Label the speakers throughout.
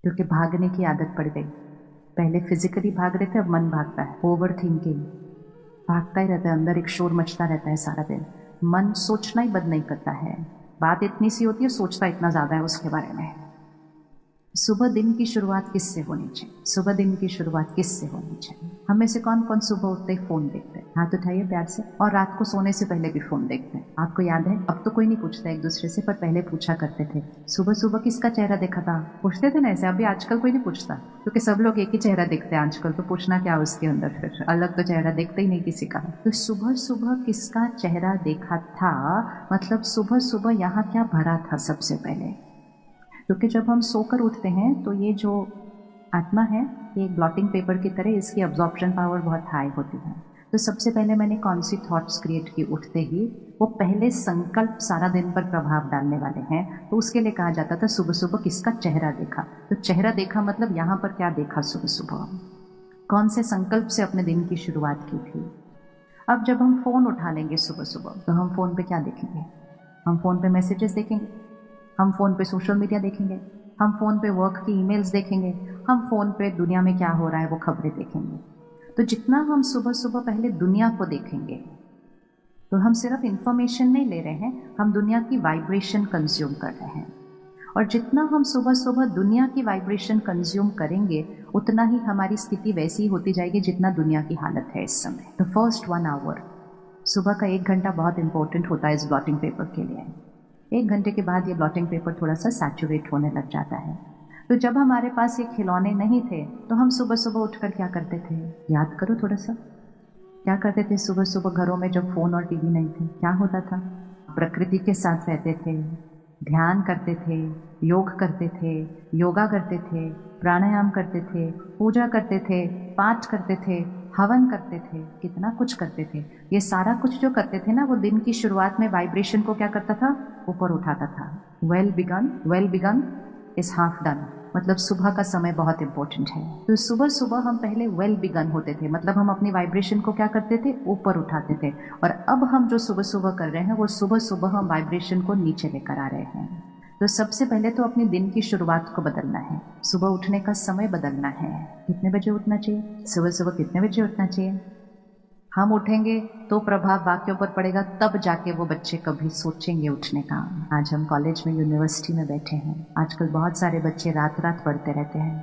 Speaker 1: क्योंकि भागने की आदत पड़ गई। पहले फिजिकली भाग रहे थे, अब मन भागता है, ओवर थिंकिंग, भागता ही रहता है, अंदर एक शोर मचता रहता है सारा दिन। मन सोचना ही बंद नहीं करता है, बात इतनी सी होती है, सोचता इतना ज़्यादा है उसके बारे में। सुबह दिन की शुरुआत किससे होनी चाहिए? सुबह दिन की शुरुआत किससे होनी चाहिए? हम में से कौन कौन सुबह उठते ही फोन देखते हैं? हाथ उठाइए प्यार से। और रात को सोने से पहले भी फोन देखते हैं। आपको याद है, अब तो कोई नहीं पूछता एक दूसरे से, पर पहले पूछा करते थे, सुबह सुबह किसका चेहरा देखा था? पूछते थे ना ऐसे। अभी आजकल कोई नहीं पूछता, क्योंकि सब लोग एक ही चेहरा देखते हैं आजकल, तो पूछना क्या उसके अंदर, फिर अलग तो चेहरा देखते ही नहीं किसी का। तो सुबह सुबह किसका चेहरा देखा था, मतलब सुबह सुबह यहाँ क्या भरा था सबसे पहले? क्योंकि जब हम सोकर उठते हैं तो ये जो आत्मा है, ये एक ब्लॉटिंग पेपर की तरह, इसकी अब्जॉर्प्शन पावर बहुत हाई होती है। तो सबसे पहले मैंने कौन सी थॉट्स क्रिएट की उठते ही, वो पहले संकल्प सारा दिन पर प्रभाव डालने वाले हैं। तो उसके लिए कहा जाता था सुबह सुबह किसका चेहरा देखा। तो चेहरा देखा मतलब यहाँ पर क्या देखा? सुबह सुबह कौन से संकल्प से अपने दिन की शुरुआत की थी। अब जब हम फोन उठा लेंगे सुबह सुबह, तो हम फोन पे क्या देखेंगे? हम फोन पे मैसेजेस देखेंगे, हम फ़ोन पे सोशल मीडिया देखेंगे, हम फ़ोन पे वर्क की ईमेल्स देखेंगे, हम फ़ोन पे दुनिया में क्या हो रहा है वो खबरें देखेंगे। तो जितना हम सुबह सुबह पहले दुनिया को देखेंगे, तो हम सिर्फ इंफॉर्मेशन नहीं ले रहे हैं, हम दुनिया की वाइब्रेशन कंज्यूम कर रहे हैं। और जितना हम सुबह सुबह दुनिया की वाइब्रेशन कंज्यूम करेंगे, उतना ही हमारी स्थिति वैसी होती जाएगी जितना दुनिया की हालत है इस समय। तो फर्स्ट 1 आवर, सुबह का 1 घंटा बहुत इंपॉर्टेंट होता है इस ब्लॉटिंग पेपर के लिए। 1 घंटे के बाद ये ब्लॉटिंग पेपर थोड़ा सा सैचुरेट होने लग जाता है। तो जब हमारे पास ये खिलौने नहीं थे, तो हम सुबह सुबह उठकर क्या करते थे? याद करो थोड़ा सा, क्या करते थे सुबह सुबह घरों में जब फ़ोन और टीवी नहीं थे? क्या होता था? प्रकृति के साथ रहते थे, ध्यान करते थे, योग करते थे, योगा करते थे, प्राणायाम करते थे, पूजा करते थे, पाठ करते थे, हवन करते थे, कितना कुछ करते थे। ये सारा कुछ जो करते थे ना, वो दिन की शुरुआत में वाइब्रेशन को क्या करता था? ऊपर उठाता था। Well begun is half done, मतलब सुबह का समय बहुत इंपॉर्टेंट है। तो सुबह सुबह हम पहले वेल बिगन होते थे, मतलब हम अपनी वाइब्रेशन को क्या करते थे? ऊपर उठाते थे। और अब हम जो सुबह सुबह कर रहे हैं, वो सुबह सुबह हम वाइब्रेशन को नीचे लेकर आ रहे हैं। तो सबसे पहले तो अपने दिन की शुरुआत को बदलना है। सुबह उठने का समय बदलना है। कितने बजे उठना चाहिए? सुबह सुबह कितने बजे उठना चाहिए? हम उठेंगे तो प्रभाव बाकियों पर पड़ेगा, तब जाके वो बच्चे कभी सोचेंगे उठने का। आज हम कॉलेज में, यूनिवर्सिटी में बैठे हैं, आजकल बहुत सारे बच्चे रात रात पढ़ते रहते हैं।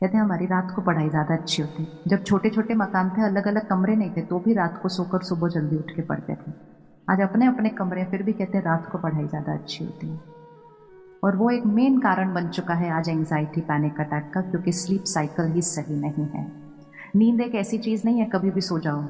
Speaker 1: कहते हैं हमारी रात को पढ़ाई ज़्यादा अच्छी होती। जब छोटे छोटे मकान थे, अलग अलग कमरे नहीं थे, तो भी रात को सोकर सुबह जल्दी उठ के पढ़ते थे। आज अपने अपने कमरे, फिर भी कहते हैं रात को पढ़ाई ज़्यादा अच्छी होती है। और वो एक मेन कारण बन चुका है आज एंग्जाइटी, पैनिक अटैक का, क्योंकि स्लीप साइकिल ही सही नहीं है। नींद एक ऐसी चीज़ नहीं है कभी भी सो जाओ।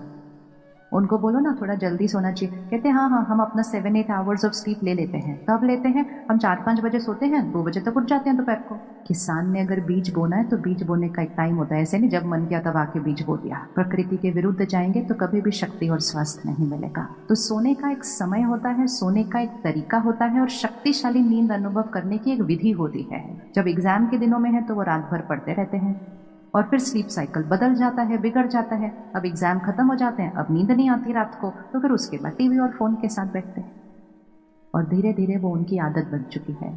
Speaker 1: उनको बोलो ना थोड़ा जल्दी सोना चाहिए, कहते हैं हाँ हम अपना 7-8 आवर्स ऑफ स्लीप ले लेते हैं। कब लेते हैं? हम 4-5 बजे सोते हैं, 2 बजे तक उठ जाते हैं दोपहर को। किसान ने अगर बीज बोना है तो बीज बोने का एक टाइम होता है, ऐसे नहीं जब मन किया तब आके बीज बो दिया। प्रकृति के विरुद्ध जाएंगे तो कभी भी शक्ति और स्वास्थ्य नहीं मिलेगा। तो सोने का एक समय होता है, सोने का एक तरीका होता है, और शक्तिशाली नींद अनुभव करने की एक विधि होती है। जब एग्जाम के दिनों में है तो वो रात भर पढ़ते रहते हैं, और फिर स्लीप साइकिल बदल जाता है, बिगड़ जाता है। अब एग्जाम खत्म हो जाते हैं, अब नींद नहीं आती रात को, तो फिर उसके बाद टीवी और फोन के साथ बैठते हैं, और धीरे धीरे वो उनकी आदत बन चुकी है।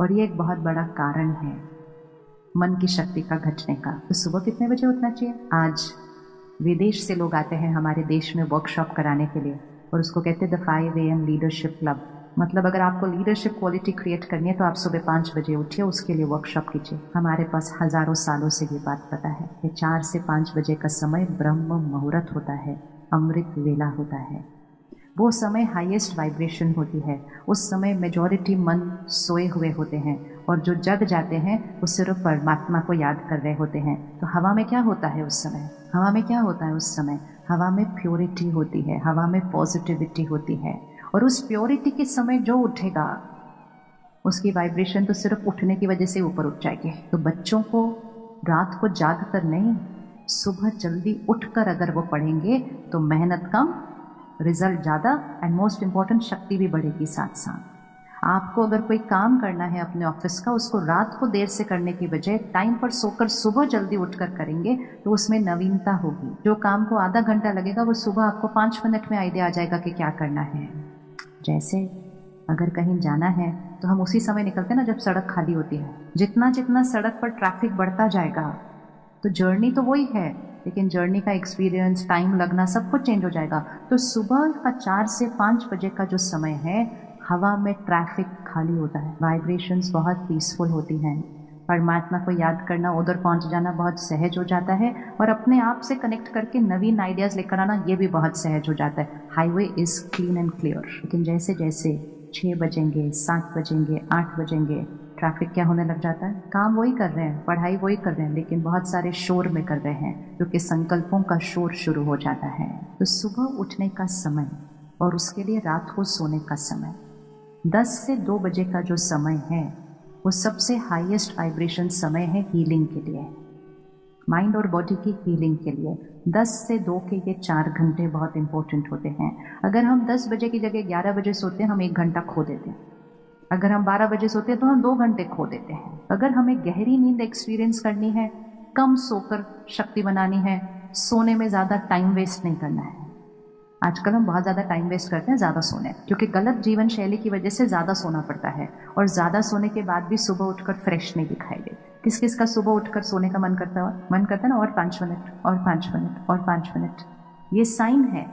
Speaker 1: और ये एक बहुत बड़ा कारण है मन की शक्ति का घटने का। तो सुबह कितने बजे उठना चाहिए? आज विदेश से लोग आते हैं हमारे देश में वर्कशॉप कराने के लिए, और उसको कहते हैं द 5 AM लीडरशिप क्लब। मतलब अगर आपको लीडरशिप क्वालिटी क्रिएट करनी है तो आप सुबह 5 बजे उठिए, उसके लिए वर्कशॉप कीजिए। हमारे पास हजारों सालों से ये बात पता है कि 4 से 5 बजे का समय ब्रह्म मुहूर्त होता है, अमृत वेला होता है। वो समय हाईएस्ट वाइब्रेशन होती है। उस समय मेजॉरिटी मन सोए हुए होते हैं, और जो जग जाते हैं वो सिर्फ परमात्मा को याद कर रहे होते हैं। तो हवा में क्या होता है उस समय? हवा में क्या होता है उस समय? हवा में प्योरिटी होती है, हवा में पॉजिटिविटी होती है। और उस प्योरिटी के समय जो उठेगा उसकी वाइब्रेशन तो सिर्फ उठने की वजह से ऊपर उठ जाएगी। तो बच्चों को रात को जाग कर नहीं, सुबह जल्दी उठकर अगर वो पढ़ेंगे तो मेहनत कम, रिजल्ट ज़्यादा, एंड मोस्ट इम्पॉर्टेंट शक्ति भी बढ़ेगी साथ साथ। आपको अगर कोई काम करना है अपने ऑफिस का, उसको रात को देर से करने की बजाय टाइम पर सोकर सुबह जल्दी उठकर करेंगे तो उसमें नवीनता होगी। जो काम को आधा घंटा लगेगा वो सुबह आपको 5 मिनट में आइडिया आ जाएगा कि क्या करना है। जैसे अगर कहीं जाना है तो हम उसी समय निकलते हैं ना जब सड़क खाली होती है। जितना जितना सड़क पर ट्रैफिक बढ़ता जाएगा तो जर्नी तो वही है, लेकिन जर्नी का एक्सपीरियंस, टाइम लगना, सब कुछ चेंज हो जाएगा। तो सुबह का 4 से 5 बजे का जो समय है, हवा में ट्रैफिक खाली होता है, वाइब्रेशंस बहुत पीसफुल होती हैं, परमात्मा को याद करना, उधर पहुंच जाना बहुत सहज हो जाता है, और अपने आप से कनेक्ट करके नवीन आइडियाज लेकर आना ये भी बहुत सहज हो जाता है। Highway is clean and clear. लेकिन जैसे जैसे 6 बजेंगे, 7 बजेंगे, 8 बजेंगे, ट्रैफिक क्या होने लग जाता है? काम वही कर रहे हैं, पढ़ाई वही कर रहे हैं, लेकिन बहुत सारे शोर में कर रहे हैं, क्योंकि संकल्पों का शोर शुरू हो जाता है। तो सुबह उठने का समय और उसके लिए रात को सोने का समय, 10 से 2 बजे का जो समय है, वो सबसे हाईएस्ट वाइब्रेशन समय है हीलिंग के लिए, माइंड और बॉडी की हीलिंग के लिए। 10 से 2 के ये 4 घंटे बहुत इंपॉर्टेंट होते हैं। अगर हम 10 बजे की जगह 11 बजे सोते हैं, हम 1 घंटा खो देते हैं। अगर हम 12 बजे सोते हैं तो हम 2 घंटे खो देते हैं। अगर हमें गहरी नींद एक्सपीरियंस करनी है, कम सोकर शक्ति बनानी है, सोने में ज़्यादा टाइम वेस्ट नहीं करना है। आजकल हम बहुत ज़्यादा टाइम वेस्ट करते हैं ज़्यादा सोने, क्योंकि गलत जीवन शैली की वजह से ज़्यादा सोना पड़ता है, और ज़्यादा सोने के बाद भी सुबह उठकर फ्रेश नहीं दिखाई देते। किस किस का सुबह उठकर सोने का मन करता है ना, और 5 मिनट और 5 मिनट और 5 मिनट। ये साइन है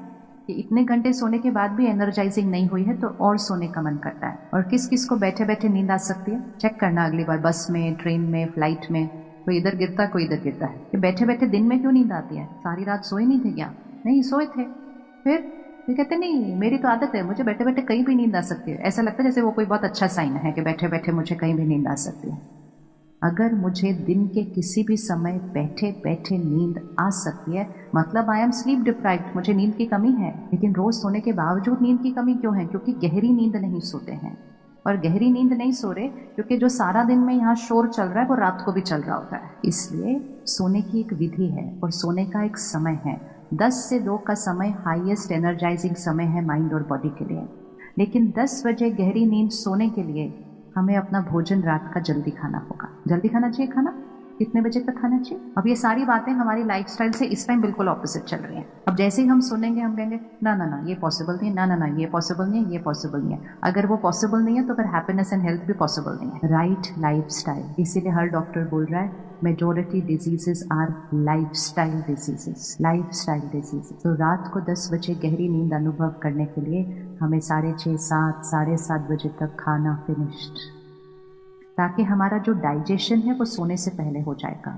Speaker 1: कि इतने घंटे सोने के बाद भी एनर्जाइजिंग नहीं हुई है, तो और सोने का मन करता है। और किस किस को बैठे बैठे नींद आ सकती है, चेक करना अगली बार, बस में, ट्रेन में, फ्लाइट में, कोई इधर गिरता है कोई इधर गिरता है, कि बैठे बैठे दिन में क्यों नींद आती है? सारी रात सोए नहीं थे क्या? नहीं सोए थे। फिर कहते नहीं, मेरी तो आदत है, मुझे बैठे बैठे कहीं भी नींद आ सकती है। ऐसा लगता है जैसे वो कोई बहुत अच्छा साइन है कि बैठे बैठे मुझे कहीं भी नींद आ सकती है। अगर मुझे दिन के किसी भी समय बैठे बैठे नींद आ सकती है, मतलब आई एम स्लीप डिप्राइव्ड, मुझे नींद की कमी है। लेकिन रोज सोने के बावजूद नींद की कमी क्यों है? क्योंकि गहरी नींद नहीं सोते हैं। और गहरी नींद नहीं सो रहे क्योंकि जो सारा दिन में यहाँ शोर चल रहा है वो रात को भी चल रहा होता है। इसलिए सोने की एक विधि है और सोने का एक समय है। 10 से 2 का समय हाईएस्ट एनर्जाइजिंग समय है माइंड और बॉडी के लिए। लेकिन 10 बजे गहरी नींद सोने के लिए हमें अपना भोजन रात का जल्दी खाना होगा। जल्दी खाना चाहिए खाना, कितने बजे तक खाना चाहिए? अब ये सारी बातें हमारी लाइफस्टाइल से इस टाइम बिल्कुल ऑपोजिट चल रही हैं। अब जैसे ही हम सुनेंगे हम कहेंगे ना ना ना ये पॉसिबल नहीं है, ना ना ना ये पॉसिबल नहीं है, ये पॉसिबल नहीं है। अगर वो पॉसिबल नहीं है तो फिर हैप्पीनेस एंड हेल्थ भी पॉसिबल नहीं है। राइट लाइफस्टाइल, इसीलिए हर डॉक्टर बोल रहा है majority diseases are lifestyle diseases, lifestyle diseases. तो रात को 10 बजे गहरी नींद अनुभव करने के लिए हमें 6:30, 7, 7:30 बजे तक खाना फिनिश्ड, ताकि हमारा जो डाइजेशन है वो सोने से पहले हो जाएगा।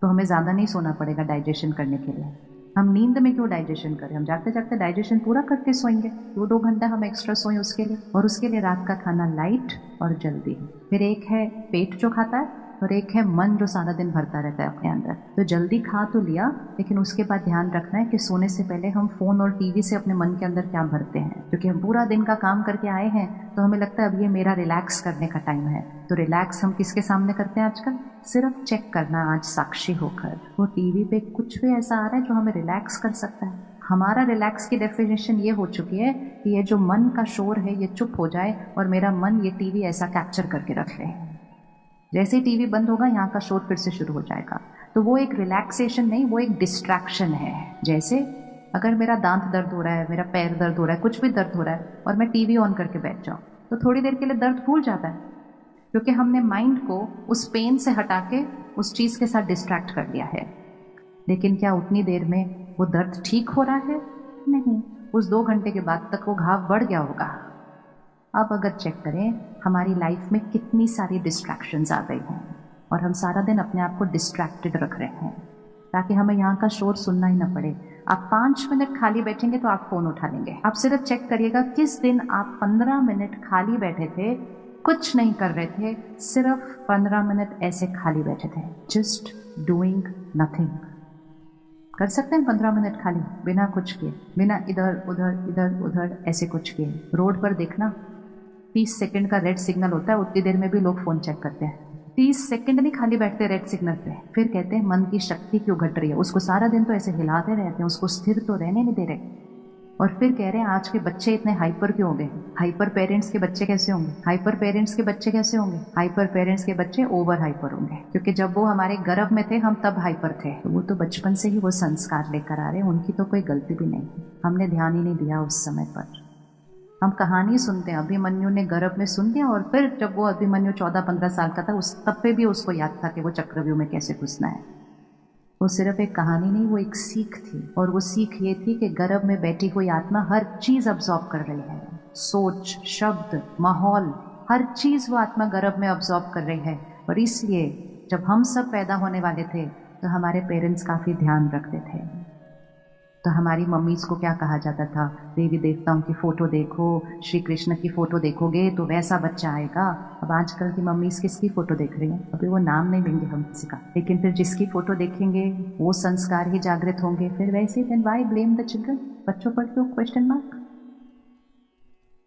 Speaker 1: तो हमें ज़्यादा नहीं सोना पड़ेगा डाइजेशन करने के लिए। हम नींद में क्यों डाइजेशन करें? हम जागते जागते डाइजेशन पूरा करके सोएंगे, 2-2 घंटा हम एक्स्ट्रा सोएं उसके लिए। और उसके लिए रात का खाना लाइट और जल्दी। फिर एक है पेट जो खाता है और एक है मन जो सारा दिन भरता रहता है अपने अंदर। तो जल्दी खा तो लिया, लेकिन उसके बाद ध्यान रखना है कि सोने से पहले हम फोन और टीवी से अपने मन के अंदर क्या भरते हैं। क्योंकि हम पूरा दिन का काम करके आए हैं तो हमें लगता है अब ये मेरा रिलैक्स करने का टाइम है। तो रिलैक्स हम किसके सामने करते हैं आजकल? सिर्फ चेक करना आज साक्षी होकर, वो टीवी पे कुछ भी ऐसा आ रहा है जो हमें रिलैक्स कर सकता है। हमारा रिलैक्स की डेफिनेशन ये हो चुकी है कि ये जो मन का शोर है ये चुप हो जाए और मेरा मन ये टीवी ऐसा कैप्चर करके रख ले। जैसे ही टीवी बंद होगा यहाँ का शोर फिर से शुरू हो जाएगा। तो वो एक रिलैक्सेशन नहीं, वो एक डिस्ट्रैक्शन है। जैसे अगर मेरा दांत दर्द हो रहा है, मेरा पैर दर्द हो रहा है, कुछ भी दर्द हो रहा है और मैं टीवी ऑन करके बैठ जाऊँ तो थोड़ी देर के लिए दर्द भूल जाता है, क्योंकि हमने माइंड को उस पेन से हटा के उस चीज़ के साथ डिस्ट्रैक्ट कर दिया है। लेकिन क्या उतनी देर में वो दर्द ठीक हो रहा है? नहीं, उस 2 घंटे के बाद तक वो घाव बढ़ गया होगा। अब अगर चेक करें हमारी लाइफ में कितनी सारी डिस्ट्रैक्शंस आ गई हैं और हम सारा दिन अपने आप को डिस्ट्रैक्टेड रख रहे हैं ताकि हमें यहाँ का शोर सुनना ही ना पड़े। आप 5 मिनट खाली बैठेंगे तो आप फोन उठा लेंगे। आप सिर्फ चेक करिएगा किस दिन आप 15 मिनट खाली बैठे थे, कुछ नहीं कर रहे थे, सिर्फ 15 मिनट ऐसे खाली बैठे थे, जस्ट डूइंग नथिंग। कर सकते हैं 15 मिनट खाली बिना कुछ किए, बिना इधर उधर ऐसे कुछ किए। रोड पर देखना 30 सेकंड का रेड सिग्नल होता है, उतनी देर में भी लोग फोन चेक करते हैं। 30 सेकंड नहीं खाली बैठते रेड सिग्नल पे, फिर कहते हैं मन की शक्ति क्यों घट रही है। उसको सारा दिन तो ऐसे हिलाते रहते हैं, उसको स्थिर तो रहने नहीं दे रहे। और फिर कह रहे हैं आज के बच्चे इतने हाइपर क्यों हो गए। हाइपर पेरेंट्स के बच्चे कैसे होंगे? हाइपर पेरेंट्स के बच्चे कैसे होंगे? हाइपर पेरेंट्स के बच्चे ओवर हाइपर होंगे, क्योंकि जब वो हमारे गर्भ में थे हम तब हाइपर थे। तो वो तो बचपन से ही वो संस्कार लेकर आ रहे हैं, उनकी तो कोई गलती भी नहीं, हमने ध्यान ही नहीं दिया उस समय पर। हम कहानी सुनते हैं, अभिमन्यु ने गर्भ में सुन लिया और फिर जब वो अभिमन्यु 14-15 साल का था उस तब पे भी उसको याद था कि वो चक्रव्यूह में कैसे घुसना है। वो सिर्फ एक कहानी नहीं, वो एक सीख थी, और वो सीख ये थी कि गर्भ में बैठी हुई आत्मा हर चीज अब्सॉर्ब कर रही है, सोच, शब्द, माहौल, हर चीज वो आत्मा गर्भ में अब्सॉर्ब कर रही है। और इसलिए जब हम सब पैदा होने वाले थे तो हमारे पेरेंट्स काफी ध्यान रखते थे। तो हमारी मम्मीज को क्या कहा जाता था, देवी देवताओं की फोटो देखो, श्री कृष्ण की फोटो देखोगे तो वैसा बच्चा आएगा। अब आजकल की मम्मीज किसकी फोटो देख रही हैं? अभी वो नाम नहीं लेंगे हम किसी का, लेकिन फिर जिसकी फोटो देखेंगे वो संस्कार ही जागृत होंगे। फिर वैसे then why blame the children? बच्चों पर क्यों क्वेश्चन मार्क,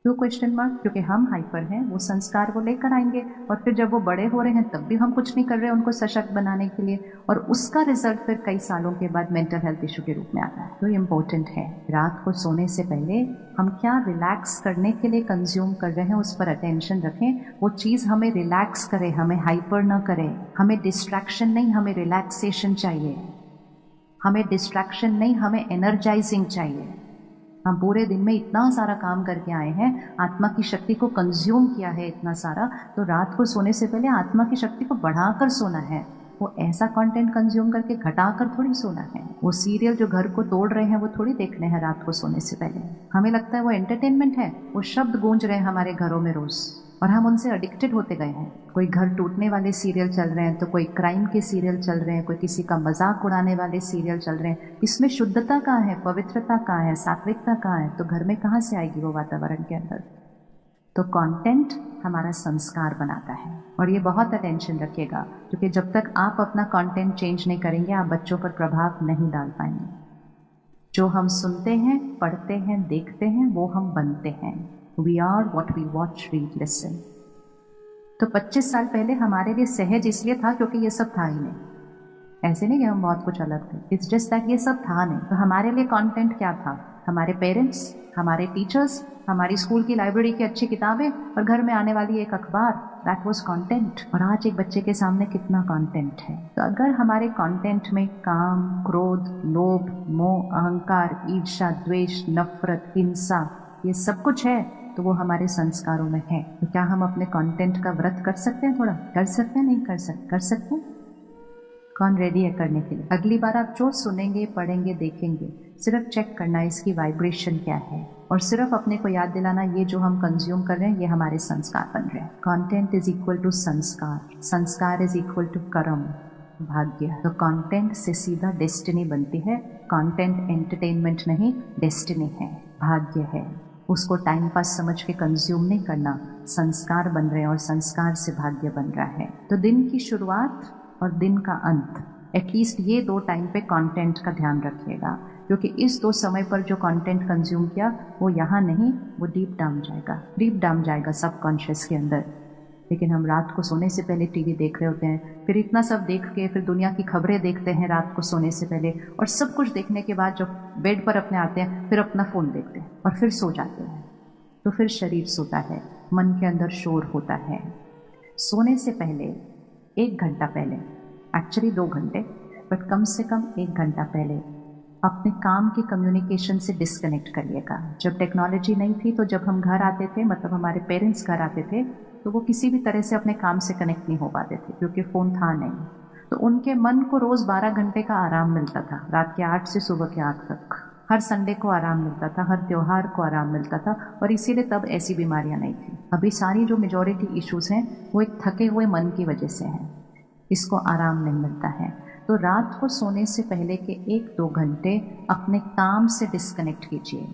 Speaker 1: क्यों क्वेश्चन मार्क? क्योंकि हम हाइपर हैं, वो संस्कार वो लेकर आएंगे और फिर जब वो बड़े हो रहे हैं तब भी हम कुछ नहीं कर रहे हैं उनको सशक्त बनाने के लिए, और उसका रिजल्ट फिर कई सालों के बाद मेंटल हेल्थ इशू के रूप में आता है। तो इम्पोर्टेंट है रात को सोने से पहले हम क्या रिलैक्स करने के लिए कंज्यूम कर रहे हैं उस पर अटेंशन रखें। वो चीज़ हमें रिलैक्स करे, हमें हाइपर ना करे। हमें डिस्ट्रैक्शन नहीं, हमें रिलैक्सेशन चाहिए। हमें डिस्ट्रैक्शन नहीं, हमें एनर्जाइजिंग चाहिए। हम पूरे दिन में इतना सारा काम करके आए हैं, आत्मा की शक्ति को कंज्यूम किया है इतना सारा, तो रात को सोने से पहले आत्मा की शक्ति को बढ़ाकर सोना है। वो ऐसा कंटेंट कंज्यूम करके घटाकर थोड़ी सोना है। वो सीरियल जो घर को तोड़ रहे हैं वो थोड़ी देखने हैं रात को सोने से पहले। हमें लगता है वो एंटरटेनमेंट है, वो शब्द गूंज रहे हैं हमारे घरों में रोज और हम उनसे एडिक्टेड होते गए हैं। कोई घर टूटने वाले सीरियल चल रहे हैं तो कोई क्राइम के सीरियल चल रहे हैं, कोई किसी का मजाक उड़ाने वाले सीरियल चल रहे हैं। इसमें शुद्धता कहाँ है, पवित्रता कहाँ है, सात्विकता कहाँ है? तो घर में कहाँ से आएगी वो वातावरण के अंदर? तो कंटेंट हमारा संस्कार बनाता है और ये बहुत अटेंशन रखिएगा, क्योंकि जब तक आप अपना कंटेंट चेंज नहीं करेंगे आप बच्चों पर प्रभाव नहीं डाल पाएंगे। जो हम सुनते हैं, पढ़ते हैं, देखते हैं वो हम बनते हैं। We are what we watch, read, listen. तो 25 साल पहले हमारे लिए सहज इसलिए था क्योंकि ये सब था ही नहीं। ऐसे नहीं कि हम बहुत कुछ अलग थे, इट्स जस्ट दैट ये सब था नहीं। तो हमारे लिए कंटेंट क्या था? हमारे पेरेंट्स, हमारे टीचर्स, हमारी स्कूल की लाइब्रेरी की अच्छी किताबें और घर में आने वाली एक अखबार, दैट वाज कंटेंट। और आज एक बच्चे के सामने कितना कंटेंट है। तो अगर हमारे कंटेंट में काम, क्रोध, लोभ, मोह, अहंकार, ईर्ष्या, द्वेष, नफरत, हिंसा ये सब कुछ है तो वो हमारे संस्कारों में है। तो क्या हम अपने कंटेंट का व्रत कर सकते हैं? थोड़ा कर सकते हैं, नहीं कर सकते हैं? कौन रेडी है करने के लिए? अगली बार आप जो सुनेंगे, पढ़ेंगे, देखेंगे, सिर्फ चेक करना इसकी वाइब्रेशन क्या है और सिर्फ अपने को याद दिलाना ये जो हम कंज्यूम कर रहे हैं ये हमारे संस्कार बन रहे हैं। कंटेंट इज इक्वल टू संस्कार, संस्कार इज इक्वल टू कर्म, भाग्य। तो कंटेंट से सीधा डेस्टिनी बनती है। कंटेंट एंटरटेनमेंट नहीं, डेस्टिनी है, भाग्य है। उसको टाइम पास समझ के कंज्यूम नहीं करना, संस्कार बन रहे हैं और संस्कार से भाग्य बन रहा है। तो दिन की शुरुआत और दिन का अंत, एटलीस्ट ये 2 टाइम पे कंटेंट का ध्यान रखिएगा, क्योंकि इस 2 समय पर जो कंटेंट कंज्यूम किया वो यहाँ नहीं, वो डीप डाउन जाएगा सबकॉन्शियस के अंदर। लेकिन हम रात को सोने से पहले टीवी देख रहे होते हैं, फिर इतना सब देख के फिर दुनिया की खबरें देखते हैं रात को सोने से पहले, और सब कुछ देखने के बाद जब बेड पर अपने आते हैं फिर अपना फ़ोन देखते हैं और फिर सो जाते हैं। तो फिर शरीर सोता है, मन के अंदर शोर होता है। सोने से पहले 1 घंटा पहले, एक्चुअली 2 घंटे, बट कम से कम 1 घंटा पहले अपने काम की कम्युनिकेशन से डिस्कनेक्ट करिएगा। जब टेक्नोलॉजी नहीं थी तो जब हम घर आते थे, मतलब हमारे पेरेंट्स घर आते थे, तो वो किसी भी तरह से अपने काम से कनेक्ट नहीं हो पाते थे क्योंकि फ़ोन था नहीं। तो उनके मन को रोज़ 12 घंटे का आराम मिलता था, रात के 8 से सुबह के 8 तक। हर संडे को आराम मिलता था, हर त्योहार को आराम मिलता था, और इसीलिए तब ऐसी बीमारियां नहीं थी। अभी सारी जो मेजॉरिटी इश्यूज हैं वो एक थके हुए मन की वजह से हैं, इसको आराम नहीं मिलता है। तो रात को सोने से पहले के 1-2 घंटे अपने काम से डिस्कनेक्ट कीजिए।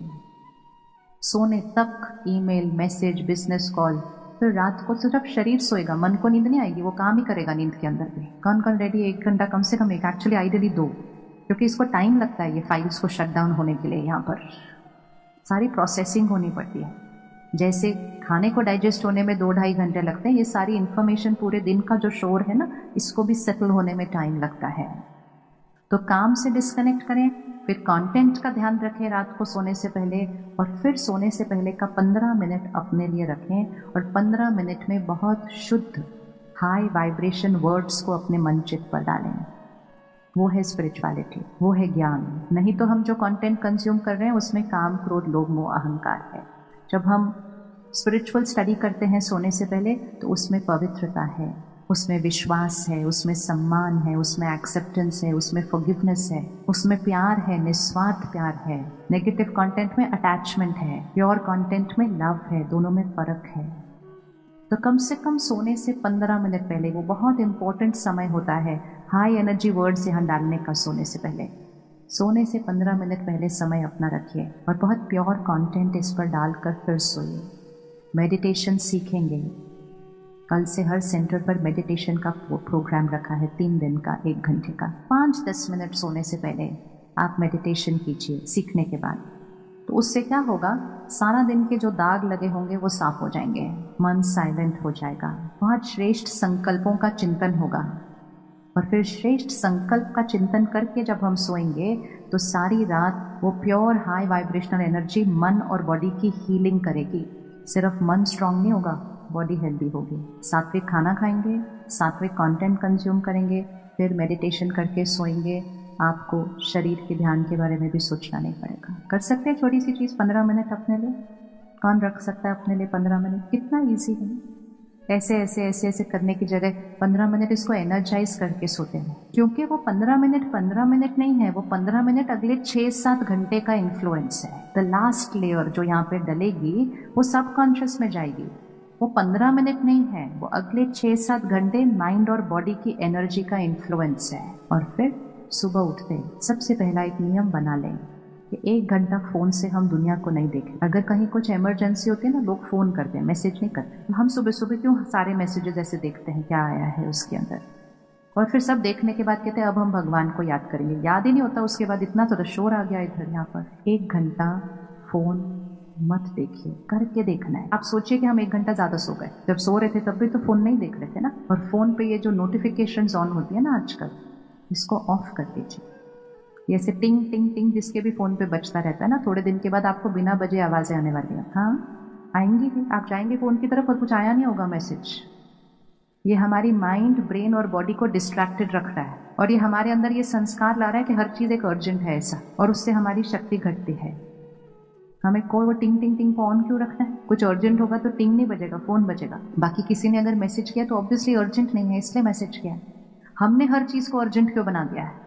Speaker 1: सोने तक ईमेल, मैसेज, बिजनेस कॉल, फिर रात को सिर्फ शरीर सोएगा, मन को नींद नहीं आएगी, वो काम ही करेगा नींद के अंदर भी। कौन रेडी 1 घंटा, कम से कम 1, एक्चुअली आइडियली 2, क्योंकि इसको टाइम लगता है ये फाइल्स को शट डाउन होने के लिए। यहाँ पर सारी प्रोसेसिंग होनी पड़ती है। जैसे खाने को डाइजेस्ट होने में 2-2.5 घंटे लगते हैं, ये सारी इन्फॉर्मेशन, पूरे दिन का जो शोर है ना, इसको भी सेटल होने में टाइम लगता है। तो काम से डिस्कनेक्ट करें, फिर कंटेंट का ध्यान रखें रात को सोने से पहले, और फिर सोने से पहले का 15 मिनट अपने लिए रखें और 15 मिनट में बहुत शुद्ध हाई वाइब्रेशन वर्ड्स को अपने मन चित्त पर डालें। वो है स्पिरिचुअलिटी, वो है ज्ञान। नहीं तो हम जो कंटेंट कंज्यूम कर रहे हैं उसमें काम, क्रोध, लोभ, मोह, अहंकार है। जब हम स्पिरिचुअल स्टडी करते हैं सोने से पहले, तो उसमें पवित्रता है, उसमें विश्वास है, उसमें सम्मान है, उसमें एक्सेप्टेंस है, उसमें फॉरगिवनेस है, उसमें प्यार है, निस्वार्थ प्यार है। नेगेटिव कंटेंट में अटैचमेंट है, प्योर कंटेंट में लव है, दोनों में फर्क है। तो कम से कम सोने से 15 मिनट पहले, वो बहुत इंपॉर्टेंट समय होता है हाई एनर्जी वर्ड्स यहाँ डालने का। सोने से 15 मिनट पहले समय अपना रखिए और बहुत प्योर कंटेंट इस पर डालकर फिर सोइए। मेडिटेशन सीखेंगे। कल से हर सेंटर पर मेडिटेशन का प्रोग्राम रखा है, 3 दिन का, 1 घंटे का। 5-10 मिनट सोने से पहले आप मेडिटेशन कीजिए सीखने के बाद। तो उससे क्या होगा, सारा दिन के जो दाग लगे होंगे वो साफ हो जाएंगे, मन साइलेंट हो जाएगा, बहुत श्रेष्ठ संकल्पों का चिंतन होगा। और फिर श्रेष्ठ संकल्प का चिंतन करके जब हम सोएंगे तो सारी रात वो प्योर हाई वाइब्रेशनल एनर्जी मन और बॉडी की हीलिंग करेगी। सिर्फ मन स्ट्रांग नहीं होगा, बॉडी हेल्दी होगी। सात्विक खाना खाएंगे, सात्विक कंटेंट कंज्यूम करेंगे, फिर मेडिटेशन करके सोएंगे। आपको शरीर के ध्यान के बारे में भी सोचना नहीं पड़ेगा। कर सकते हैं छोटी सी चीज़ 15 मिनट अपने लिए। कौन रख सकता है अपने लिए 15 मिनट? कितना ईजी है। ऐसे ऐसे ऐसे ऐसे करने की जगह 15 मिनट इसको एनर्जाइज करके सोते हैं, क्योंकि वो 15 मिनट नहीं है, वो 15 मिनट अगले 6-7 घंटे का इन्फ्लुएंस है। द लास्ट लेयर जो यहाँ पे डलेगी वो सबकॉन्शियस में जाएगी। वो 15 मिनट नहीं है, वो अगले 6-7 घंटे माइंड और बॉडी की एनर्जी का इन्फ्लुएंस है। और फिर सुबह उठते सबसे पहला एक नियम बना लें कि 1 घंटा फ़ोन से हम दुनिया को नहीं देखें। अगर कहीं कुछ इमरजेंसी होती है ना, लोग फ़ोन करते हैं, मैसेज नहीं करते। हम सुबह सुबह क्यों सारे मैसेजेस ऐसे देखते हैं, क्या आया है उसके अंदर? और फिर सब देखने के बाद कहते हैं अब हम भगवान को याद करेंगे। याद ही नहीं होता उसके बाद, इतना तो शोर आ गया इधर यहाँ पर। 1 घंटा फ़ोन मत देखिए, करके देखना है। आप सोचिए कि हम 1 घंटा ज़्यादा सो गए, जब सो रहे थे तब भी तो फ़ोन नहीं देख रहे थे ना। और फ़ोन पे ये जो नोटिफिकेशंस ऑन होती है ना आजकल, इसको ऑफ कर दीजिए। ये ऐसे टिंग टिंग टिंग जिसके भी फ़ोन पे बजता रहता है ना, थोड़े दिन के बाद आपको बिना बजे आवाज़ें आने वाली हैं। हाँ, आएंगी भी। आप जाएंगे फ़ोन की तरफ और कुछ आया नहीं होगा मैसेज। ये हमारी माइंड, ब्रेन और बॉडी को डिस्ट्रैक्टेड रख रहा है, और ये हमारे अंदर ये संस्कार ला रहा है कि हर चीज़ एक अर्जेंट है ऐसा, और उससे हमारी शक्ति घटती है। हमें कोई वो टिंग टिंग टिंग को ऑन क्यों रखना है? कुछ अर्जेंट होगा तो टिंग नहीं बजेगा, फ़ोन बजेगा। बाकी किसी ने अगर मैसेज किया तो ऑब्वियसली अर्जेंट नहीं है, इसलिए मैसेज किया। हमने हर चीज़ को अर्जेंट क्यों बना दिया है?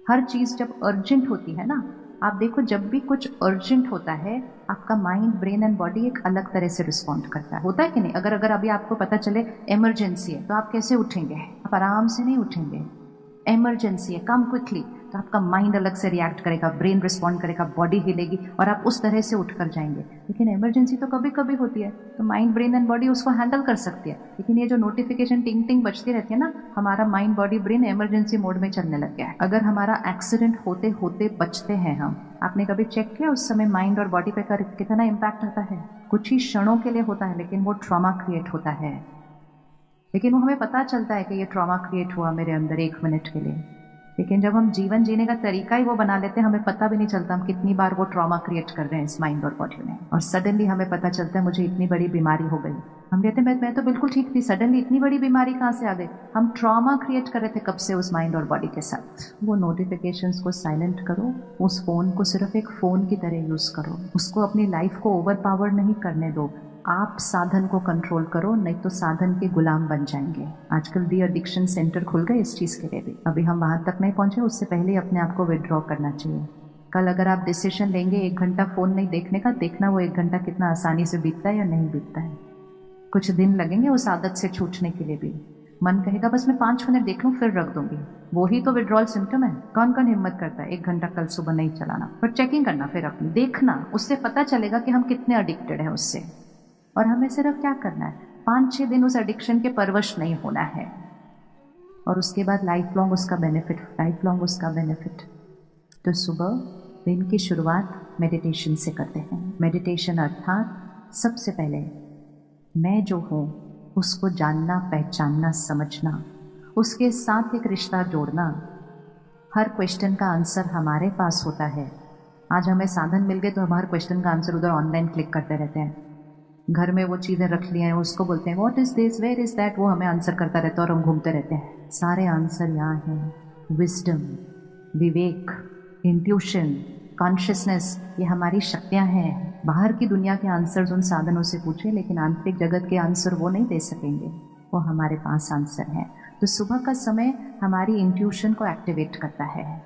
Speaker 1: हर चीज़ जब अर्जेंट होती है ना, आप देखो जब भी कुछ अर्जेंट होता है, आपका माइंड, ब्रेन एंड बॉडी एक अलग तरह से रिस्पॉन्ड करता है। होता है कि नहीं? अगर अभी आपको पता चले इमरजेंसी है तो आप कैसे उठेंगे? आप आराम से नहीं उठेंगे। इमरजेंसी है, कम क्विकली, तो आपका माइंड अलग से रिएक्ट करेगा, ब्रेन रिस्पॉन्ड करेगा, बॉडी हिलेगी और आप उस तरह से उठकर जाएंगे। लेकिन इमरजेंसी तो कभी कभी होती है, तो माइंड, ब्रेन एंड बॉडी उसको हैंडल कर सकती है। लेकिन ये जो नोटिफिकेशन टिंग टिंग बजती रहती है ना, हमारा mind, body, brain emergency mode में चलने लग गया है। अगर हमारा एक्सीडेंट होते होते बचते हैं हम, आपने कभी चेक किया उस समय माइंड और बॉडी पे कितना इम्पैक्ट होता है? कुछ ही क्षणों के लिए होता है, लेकिन वो ट्रॉमा क्रिएट होता है। लेकिन वो हमें पता चलता है कि ये ट्रॉमा क्रिएट हुआ मेरे अंदर 1 मिनट के लिए। लेकिन जब हम जीवन जीने का तरीका ही वो बना लेते हैं, हमें पता भी नहीं चलता हम कितनी बार वो ट्रॉमा क्रिएट कर रहे हैं इस माइंड और बॉडी में। और सडनली हमें पता चलता है मुझे इतनी बड़ी बीमारी हो गई। हम कहते हैं मैं तो बिल्कुल ठीक थी, सडनली इतनी बड़ी बीमारी कहाँ से आ गई? हम ट्रॉमा क्रिएट कर रहे थे कब से उस माइंड और बॉडी के साथ। वो नोटिफिकेशंस को साइलेंट करो, उस फोन को सिर्फ एक फोन की तरह यूज करो, उसको अपनी लाइफ को ओवर पावर नहीं करने दो। आप साधन को कंट्रोल करो, नहीं तो साधन के गुलाम बन जाएंगे। आजकल डी एडिक्शन सेंटर खुल गए इस चीज़ के लिए भी। अभी हम वहाँ तक नहीं पहुँचे, उससे पहले ही अपने आप को विड्रॉ करना चाहिए। कल अगर आप डिसीजन लेंगे 1 घंटा फ़ोन नहीं देखने का, देखना वो 1 घंटा कितना आसानी से बीतता है या नहीं बीतता है। कुछ दिन लगेंगे उस आदत से छूटने के लिए भी। मन कहेगा बस मैं 5 मिनट देख लूँ फिर रख दूंगी। वही तो विड्रॉल सिम्टम है। कौन कौन हिम्मत करता है 1 घंटा कल सुबह नहीं चलाना? पर चेकिंग करना, फिर अपनी देखना, उससे पता चलेगा कि हम कितने एडिक्टेड हैं उससे। और हमें सिर्फ क्या करना है, 5-6 दिन उस एडिक्शन के परवश नहीं होना है, और उसके बाद लाइफ लॉन्ग उसका बेनिफिट। तो सुबह दिन की शुरुआत मेडिटेशन से करते हैं। मेडिटेशन अर्थात सबसे पहले मैं जो हूँ उसको जानना, पहचानना, समझना, उसके साथ एक रिश्ता जोड़ना। हर क्वेश्चन का आंसर हमारे पास होता है। आज हमें साधन मिल गए तो हम हर क्वेश्चन का आंसर उधर ऑनलाइन क्लिक करते रहते हैं। घर में वो चीज़ें रख ली हैं, उसको बोलते हैं what is this, where is that, वो हमें आंसर करता रहता है और हम घूमते रहते हैं। सारे आंसर यहाँ हैं। विजडम, विवेक, इंट्यूशन, कॉन्शियसनेस, ये हमारी शक्तियाँ हैं। बाहर की दुनिया के आंसर्स उन साधनों से पूछे, लेकिन आंतरिक जगत के आंसर वो नहीं दे सकेंगे, वो हमारे पास आंसर है। तो सुबह का समय हमारी इंट्यूशन को एक्टिवेट करता है।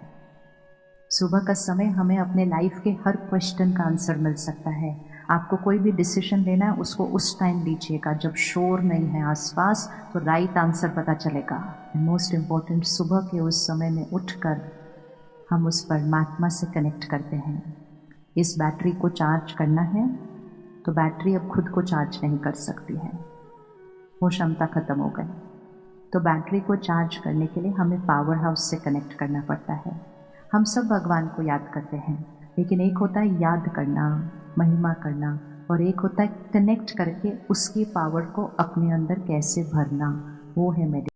Speaker 1: सुबह का समय हमें अपने लाइफ के हर क्वेश्चन का आंसर मिल सकता है। आपको कोई भी डिसीजन लेना है, उसको उस टाइम लीजिएगा जब शोर नहीं है आसपास, तो राइट आंसर पता चलेगा। एंड मोस्ट इम्पॉर्टेंट, सुबह के उस समय में उठकर हम उस परमात्मा से कनेक्ट करते हैं। इस बैटरी को चार्ज करना है तो बैटरी अब खुद को चार्ज नहीं कर सकती है, वो क्षमता खत्म हो गई। तो बैटरी को चार्ज करने के लिए हमें पावर हाउस से कनेक्ट करना पड़ता है। हम सब भगवान को याद करते हैं, लेकिन एक होता है याद करना, महिमा करना, और एक होता है कनेक्ट करके उसकी पावर को अपने अंदर कैसे भरना, वो है मेडिटेशन।